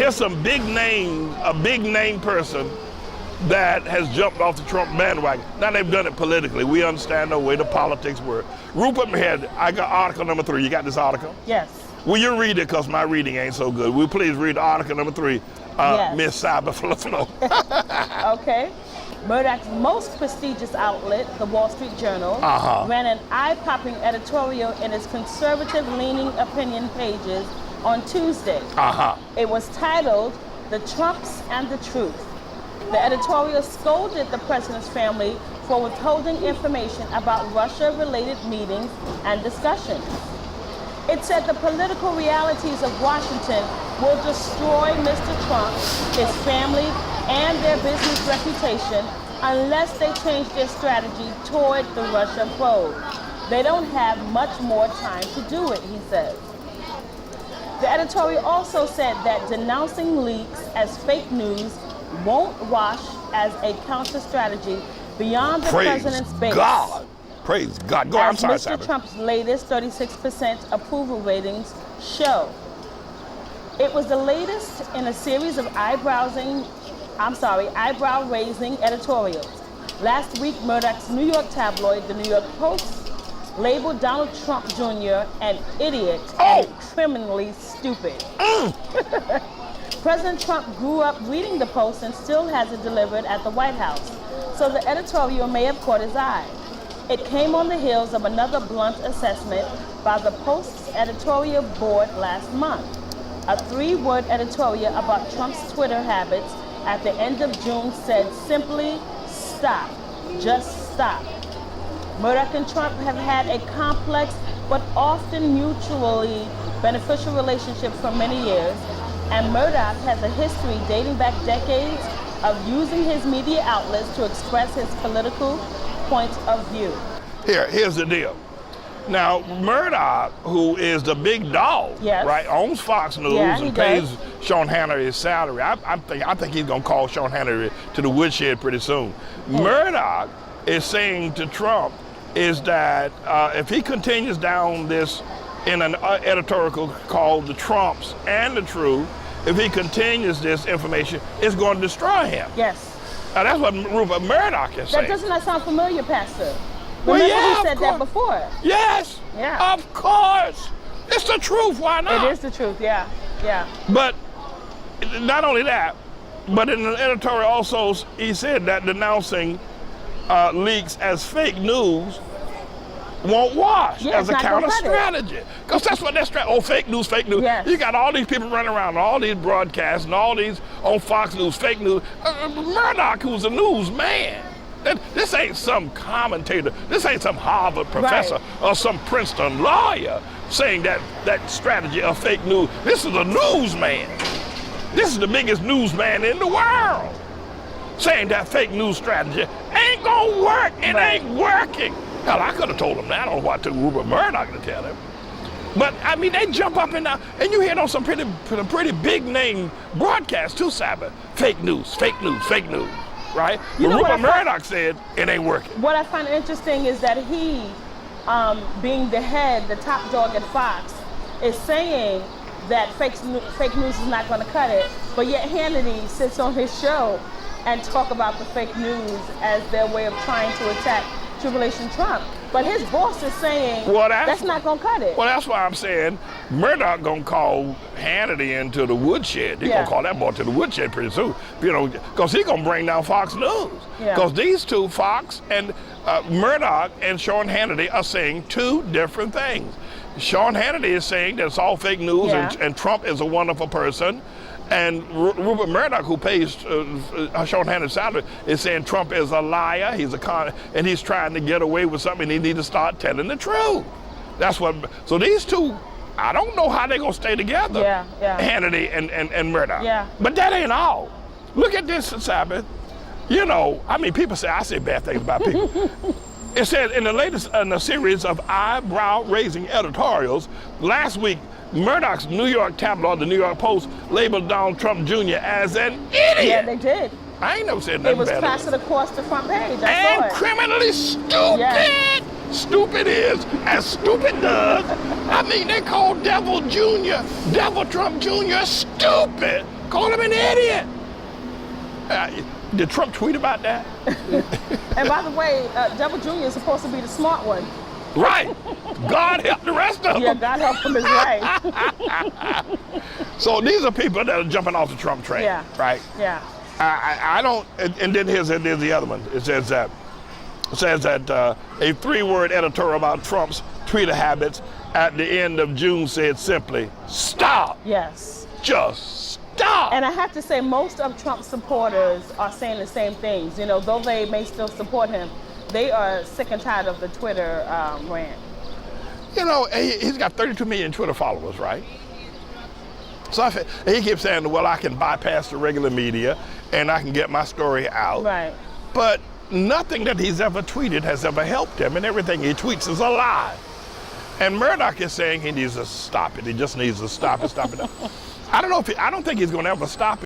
Here's some a big name person that has jumped off the Trump bandwagon. Now they've done it politically. We understand the way the politics work. Rupert Murdochs, I got article number 3. You got this article? Yes. Will you read it? Because my reading ain't so good. Will you please read article number 3, Yes. Miss Cyber Flow? Okay. Murdoch's most prestigious outlet, the Wall Street Journal, ran an eye-popping editorial in its conservative-leaning opinion pages on Tuesday. It was titled, "The Trumps and the Truth." The editorial scolded the president's family for withholding information about Russia-related meetings and discussions. It said the political realities of Washington will destroy Mr. Trump, his family, and their business reputation unless they change their strategy toward the Russia probe. They don't have much more time to do it, he says. The editorial also said that denouncing leaks as fake news won't wash as a counter strategy beyond the president's base. Praise God. Go on, I'm sorry, Mr. Trump's latest 36% approval ratings show. It was the latest in a series of eyebrow-raising editorials. Last week, Murdoch's New York tabloid, the New York Post, labeled Donald Trump Jr. an idiot and criminally stupid. President Trump grew up reading the Post and still has it delivered at the White House, so the editorial may have caught his eye. It came on the heels of another blunt assessment by the Post's editorial board last month. A 3-word editorial about Trump's Twitter habits at the end of June said simply, "Stop, just stop." Murdoch and Trump have had a complex but often mutually beneficial relationship for many years, and Murdoch has a history dating back decades of using his media outlets to express his political point of view. Here's the deal. Now, Murdoch, who is the big dog, right, owns Fox News and pays Sean Hannity his salary. I think he's going to call Sean Hannity to the woodshed pretty soon. Murdoch is saying to Trump is that if he continues down this in an editorial called The Trumps and the Truth, if he continues this information, it's going to destroy him. Yes. Now, that's what Rupert Murdoch is saying. That doesn't that sound familiar, Pastor? Well, Remember he said that before. Yes. Yeah. Of course. It's the truth. Why not? It is the truth. Yeah. Yeah. But not only that, but in the editorial also he said that denouncing leaks as fake news won't wash as a counter strategy. Because that's what that strategy, fake news, fake news. Yes. You got all these people running around, all these broadcasts, and all these on Fox News, fake news. Murdoch, who's a newsman. This ain't some commentator, this ain't some Harvard professor or some Princeton lawyer saying that strategy of fake news. This is a newsman. This is the biggest newsman in the world saying that fake news strategy ain't gonna work. It ain't working. Hell, I could have told him that. I don't know why I took Rupert Murdoch to tell him. But I mean, they jump up and down, and you hear it on some pretty big name broadcasts too, Sabbath. Fake news, fake news, fake news, right? But Rupert Murdoch said it ain't working. What I find interesting is that he, being the head, the top dog at Fox, is saying that fake news is not going to cut it, but yet Hannity sits on his show and talk about the fake news as their way of trying to attack Tribulation Trump. But his boss is saying that's not going to cut it. Well, that's why I'm saying Murdoch going to call Hannity into the woodshed. He's going to call that boy to the woodshed pretty soon, because he's going to bring down Fox News. Because these two, Fox and Murdoch and Sean Hannity, are saying two different things. Sean Hannity is saying that it's all fake news and Trump is a wonderful person. And Rupert Murdoch, who pays Sean Hannity's salary, is saying Trump is a liar, he's a con, and he's trying to get away with something, and he needs to start telling the truth. That's what, so these two, I don't know how they're going to stay together, Hannity and Murdoch. But that ain't all. Look at this, Sabbath. People say, I say bad things about people. It says in the latest in a series of eyebrow-raising editorials, last week, Murdoch's New York tabloid, the New York Post, labeled Donald Trump Jr. as an idiot. Yeah, they did. I ain't never said nothing bad. It was plastered across the front page. And criminally stupid. Yes. Stupid is as stupid does. I mean, they call Devil Trump Jr. stupid. Called him an idiot. Did Trump tweet about that? And by the way, Devil Jr. is supposed to be the smart one. Right. God help the rest of them. Yeah, God help them is right. So these are people that are jumping off the Trump train. Yeah. Right? Yeah. I don't, and then here's the other one. It says that a 3-word editorial about Trump's Twitter habits at the end of June said simply, stop. Yes. Just stop. And I have to say, most of Trump's supporters are saying the same things. You know, though they may still support him, they are sick and tired of the Twitter rant. You know, he's got 32 million Twitter followers, right? So he keeps saying, well, I can bypass the regular media and I can get my story out. Right. But nothing that he's ever tweeted has ever helped him, and everything he tweets is a lie. And Murdoch is saying he needs to stop it. He just needs to stop it. I don't think he's going to ever stop it.